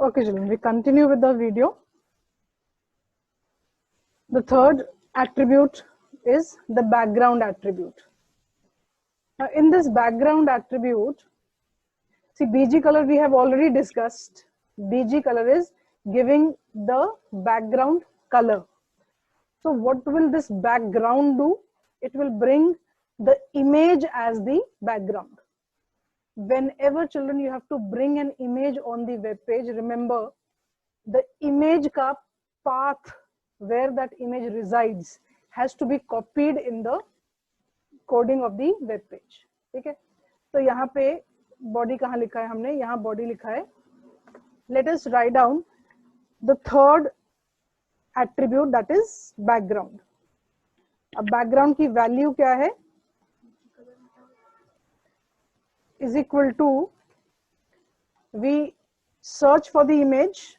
Okay, children, we continue with the video. The third attribute is the background attribute. Now, in this background attribute, see, BG color we have already discussed. BG color is giving the background color. So what will this background do? It will bring the image as the background. Whenever children you have to bring an image on the web page, remember the image ka path where that image resides has to be copied in the coding of the web page. ठीक है, तो यहाँ पे body कहाँ लिखा है हमने, यहाँ body लिखा है. Let us write down the third attribute, that is background. अब background की value क्या है? Is equal to, we search for the image.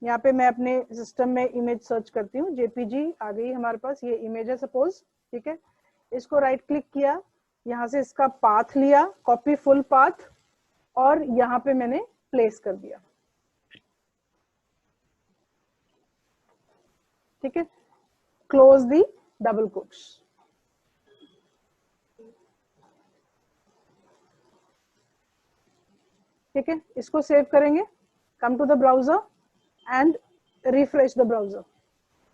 यहाँ पे मैं अपने सिस्टम में इमेज सर्च करती हूँ, जेपीजी आ गई हमारे पास, ये इमेज है सपोज. ठीक है, इसको राइट क्लिक किया, यहाँ से इसका पाथ लिया, कॉपी फुल पाथ, और यहाँ पे मैंने प्लेस कर दिया. ठीक है, क्लोज दी डबल कोट्स. ठीक है, इसको सेव करेंगे. Come to the browser and refresh the browser.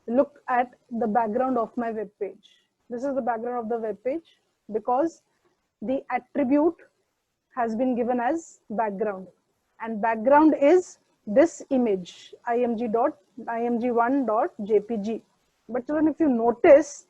Look at the background of my web page. This is the background of the web page because the attribute has been given as background, and background is this image img1.jpg. But children, if you notice,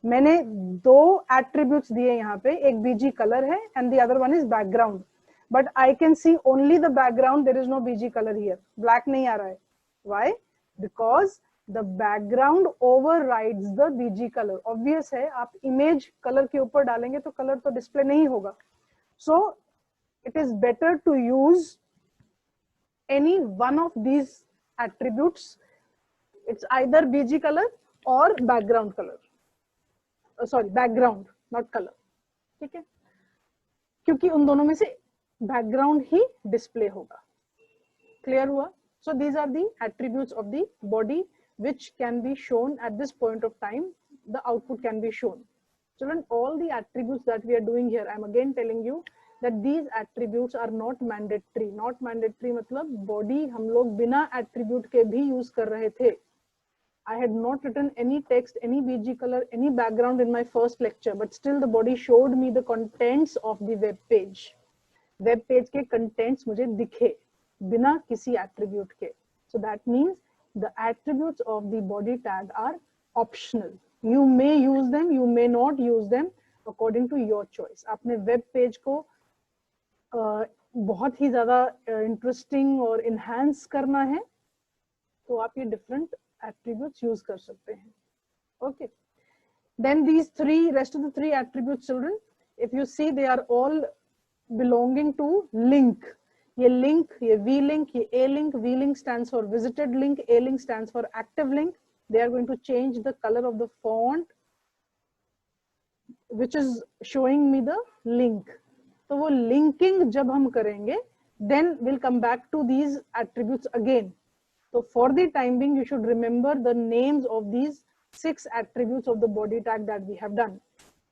मैंने दो attributes दिए यहाँ पे, एक bg color है and the other one is background. But I can see only the background. There is no bg color here. Black नहीं आ रहा है. Why? Because the background overrides the BG color. Obvious है, आप image color के ऊपर डालेंगे तो color तो display नहीं होगा. So it is better to use any one of these attributes. It's either BG color or background color. Sorry, background, not color. ठीक है, क्योंकि उन दोनों में से background ही display होगा. Clear हुआ? So these are the attributes of the body which can be shown at this point of time. The output can be shown. Children, all the attributes that we are doing here, I am again telling you that these attributes are not mandatory. Not mandatory मतलब body हम लोग बिना attribute के भी use कर रहे थे. I had not written any text, any BG color, any background in my first lecture, but still the body showed me the contents of the web page. Web page के contents मुझे दिखे बिना किसी attribute के. So that means the attributes of the body tag are optional. You may use them, you may not use them according to your choice. आपने web page को बहुत ही ज़्यादा interesting और enhance करना है तो आप ये different attributes use कर सकते हैं. Okay. Then these rest of the three attributes, children, if you see, they are all belonging to link. ये link, ये v-link, ये a-link. v-link stands for visited link, a-link stands for active link. They are going to change the color of the font which is showing me the link. तो वो linking जब हम करेंगे, then we'll come back to these attributes again. So for the time being, you should remember the names of these 6 attributes of the body tag that we have done.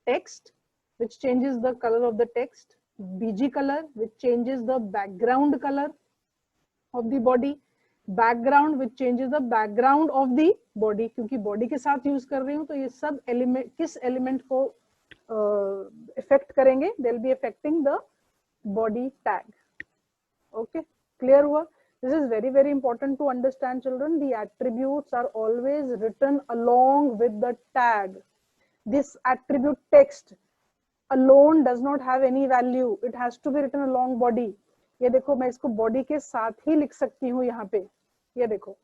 Text, which changes the color of the text. BG color, which changes the background color of the body. Background, which changes the background of the body. क्योंकि body के साथ use कर रही हूँ तो ये सब element किस element को affect करेंगे? They'll be affecting the body tag. Okay, clear हुआ? This is very, very important to understand, children. The attributes are always written along with the tag. This attribute text alone does not have any value. It has to be written along body. ये देखो, मैं इसको body के साथ ही लिख सकती हूँ यहाँ पे. ये देखो,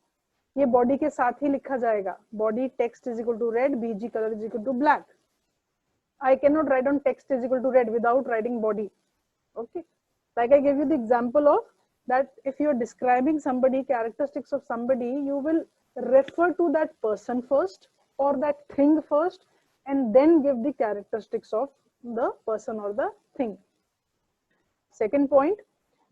ये body के साथ ही लिखा जाएगा. Body text is equal to red, BG color is equal to black. I cannot write on text is equal to red without writing body. Okay, like I gave you the example of that if you are describing somebody, characteristics of somebody, you will refer to that person first or that thing first and then give the characteristics of the person or the thing. Second point,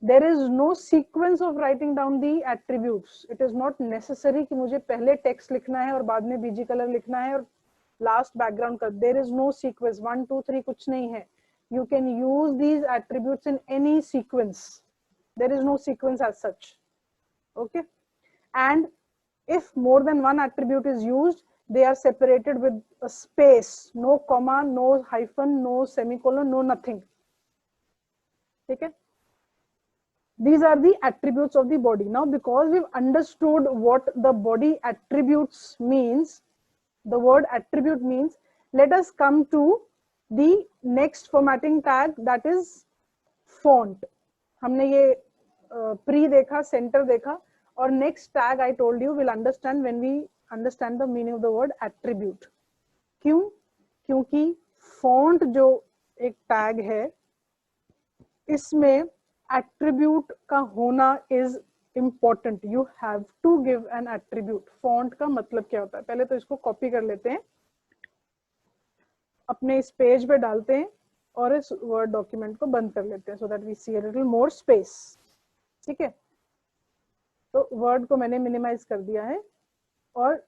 there is no sequence of writing down the attributes. It is not necessary कि मुझे पहले text लिखना है और बाद में BG colour लिखना है और last background कर. There is no sequence. 1 2 3 कुछ नहीं है. You can use these attributes in any sequence. There is no sequence as such. Okay. And if more than one attribute is used, they are separated with a space. No comma, no hyphen, no semicolon, no nothing. Okay. These are the attributes of the body. Now, because we've understood what the body attributes means, the word attribute means, let us come to the next formatting tag, that is font. हमने ये pre देखा, center देखा, और next tag I told you we'll understand when we understand the meaning of the word attribute. क्यों? क्योंकि font जो एक tag है, इसमें attribute का होना is important. You have to give an attribute. Font का मतलब क्या होता है? पहले तो इसको copy कर लेते हैं, अपने इस पेज पे डालते हैं और इस वर्ड डॉक्यूमेंट को बंद कर लेते हैं, so that we see a little more space. ठीक है, तो वर्ड को मैंने मिनिमाइज कर दिया है और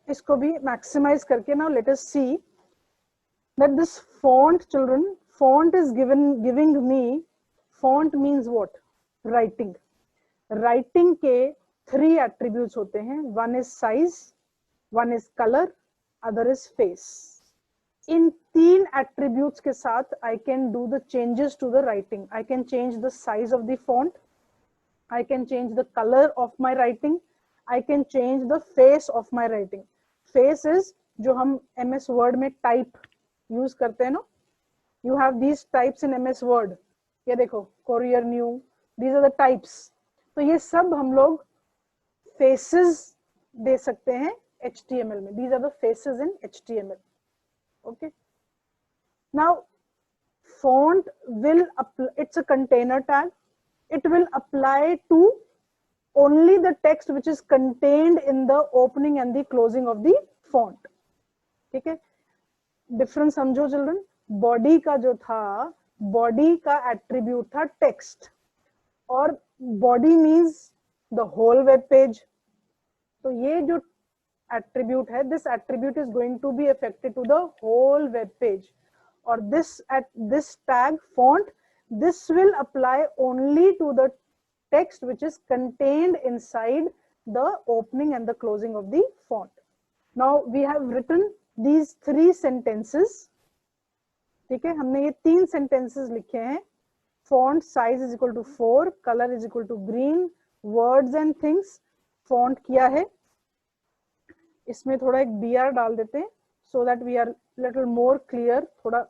इसको भी मैक्सिमाइज करके. Now let us see that this font, children, font is giving me, font means what? Writing. Writing के 3 attributes होते हैं. One is size, one is color, other is face. In 3 attributes के साथ I can do the changes to the writing. I can change the size of the font, I can change the color of my writing, I can change the face of my writing. Face is जो हम MS Word में type use करते हैं ना. You have these types in MS Word. ये देखो, Courier New, these are the types. तो ये सब हम लोग faces दे सकते हैं HTML में. These are the faces in HTML. Okay. Now, font will apply, it's a container tag. It will apply to only the text which is contained in the opening and the closing of the font. ठीक है, difference समझो children. Body का जो था, body का attribute था text, और body means the whole web page. तो ये जो attribute है, this attribute is going to be affected to the whole web page. Or this tag font, this will apply only to the text which is contained inside the opening and the closing of the font. Now we have written these 3 sentences. ठीक है, हमने ये 3 sentences लिखे हैं. Font size is equal to 4, color is equal to green, words and things. Font किया है. इसमें थोड़ा एक BR डाल देते हैं so that we are little more clear. थोड़ा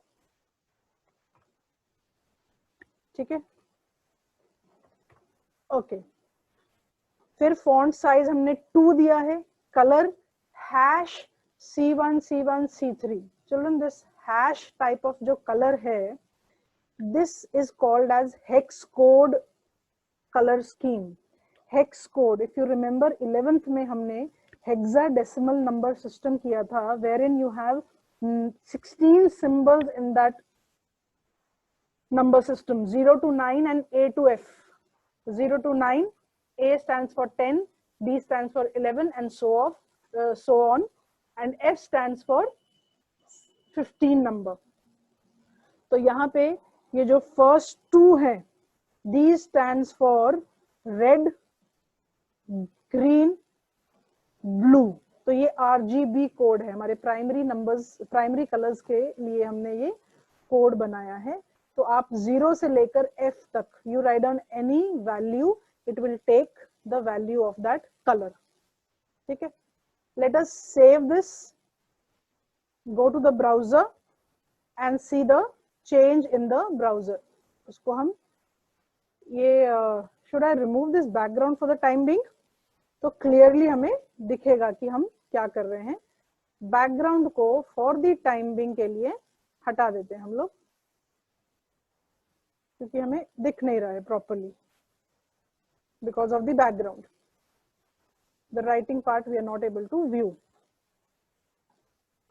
ठीक है, ओके. फिर font size हमने 2 दिया है. color #C1 C1 C3. Children, this hash type of जो color है, this is called as hex code color scheme. Hex code, if you remember 11th में हमने hexadecimal number system किया था, wherein you have 16 symbols in that number system, 0 to 9 and A to F. 0 to 9, A stands for 10, B stands for 11 and so on, and F stands for 15 number. तो यहाँ पे ये जो first 2 हैं, these stands for red, green, blue. तो ये RGB code है. हमारे प्राइमरी नंबर्स, प्राइमरी कलर्स के लिए हमने ये कोड बनाया है. तो आप 0 से लेकर F तक, you write down any value, it will take the value of that color. ठीक है, let us save this, go to the browser and see the change in the browser. उसको हम ये should I remove this background for the time being? तो clearly हमें दिखेगा कि हम क्या कर रहे हैं. बैकग्राउंड को for the time being के लिए हटा देते हैं हम लोग, क्योंकि हमें दिख नहीं रहा है properly because of the background. The writing part we are not able to view.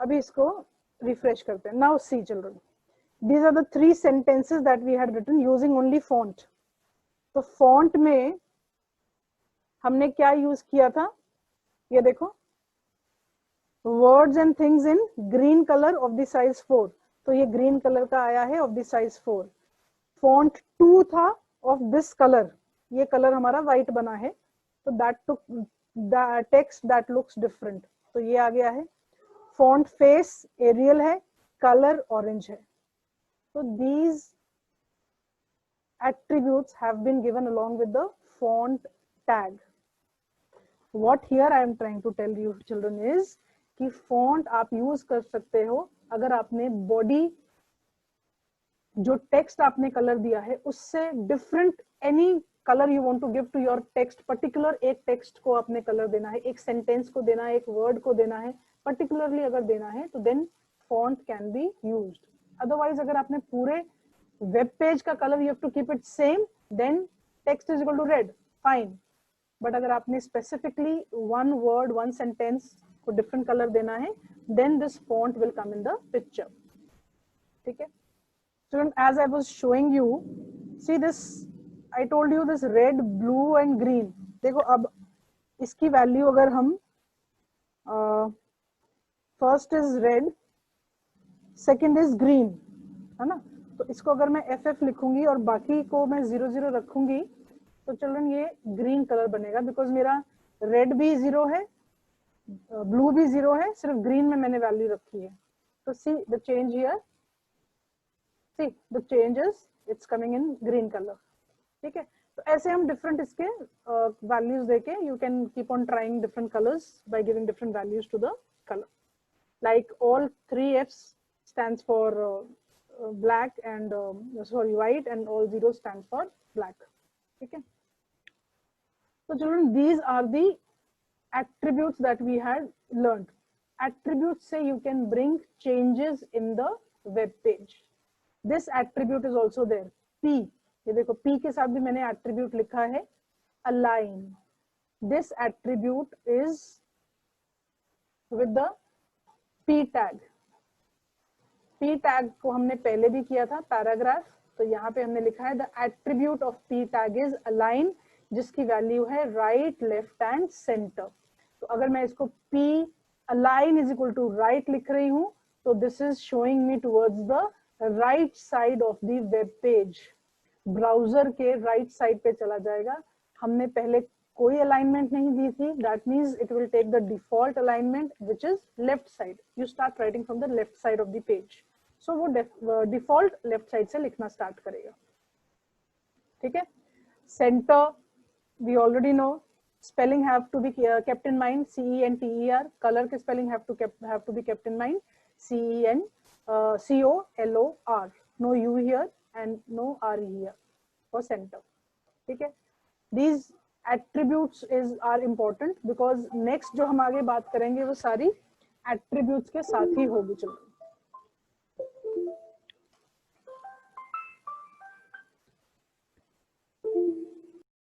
अभी इसको refresh करते हैं. Now see children, these are the 3 sentences that we had written using only font. तो फॉन्ट में हमने क्या यूज किया था, ये देखो, words and things in green colour of the size 4, तो ये ग्रीन कलर का आया है ऑफ द साइज 4। फॉन्ट 2 था ऑफ दिस कलर, ये कलर हमारा व्हाइट बना है, तो that took the text that looks different, तो ये आ गया है। फॉन्ट फेस एरियल है, कलर ऑरेंज है, so these attributes have been given along with the font tag. What here I am trying to tell you children is कि font आप use कर सकते हो अगर आपने बॉडी जो टेक्स्ट आपने कलर दिया है उससे different any colour you want to give to your text, particular एक टेक्स्ट को आपने कलर देना है, एक सेंटेंस को देना है, एक वर्ड को देना है, पर्टिकुलरली अगर देना है तो then font can be used. Otherwise अगर आपने पूरे वेब पेज का colour you have to keep it same, then text is equal to red, fine. But अगर आपने specifically one word one sentence को डिफरेंट कलर देना है, then this font will come in the picture. ठीक है student, as I was showing you, see this, I told you this red, blue and green, देखो अब इसकी value अगर हम first is red, second is green, है ना, तो इसको अगर मैं FF लिखूंगी और बाकी को मैं 0 0 रखूंगी तो चिल्ड्रन ये ग्रीन कलर बनेगा, बिकॉज मेरा रेड भी 0 है, ब्लू भी 0 है, सिर्फ ग्रीन में मैंने वैल्यू रखी है। तो see the change here, see the changes, it's coming in green color। ठीक है, तो ऐसे हम डिफरेंट इसके वैल्यूज देके you can keep on trying different colours by giving different values to the colour, like all 3 F's stands for black and sorry white and all 0 stands for black। ठीक है, so children these are the attributes that we had learned। attributes से you can bring changes in the web page। This attribute is also there, P, ये देखो P के साथ भी मैंने attribute लिखा है align। This attribute is with the P tag। P tag को हमने पहले भी किया था पैराग्राफ, तो यहाँ पे हमने लिखा है the attribute of P tag is align, जिसकी वैल्यू है राइट, लेफ्ट एंड सेंटर। तो अगर मैं इसको P align is equal to right लिख रही हूँ, तो this is showing me towards the right side of the web page, browser के राइट साइड पे चला जाएगा। हमने पहले कोई अलाइनमेंट नहीं दी थी, that means it will take the default alignment which is left side. You start writing from the left side of the page, so वो डिफॉल्ट लेफ्ट साइड से लिखना स्टार्ट करेगा। ठीक है, centre we already know, spelling have to be kept in mind, CENTER, colour के spelling have to be kept in mind, COLOR, no U here and no RE here for center। ठीक है, these attributes are important because next जो हम आगे बात करेंगे वो सारी attributes के साथ ही होगी। चलो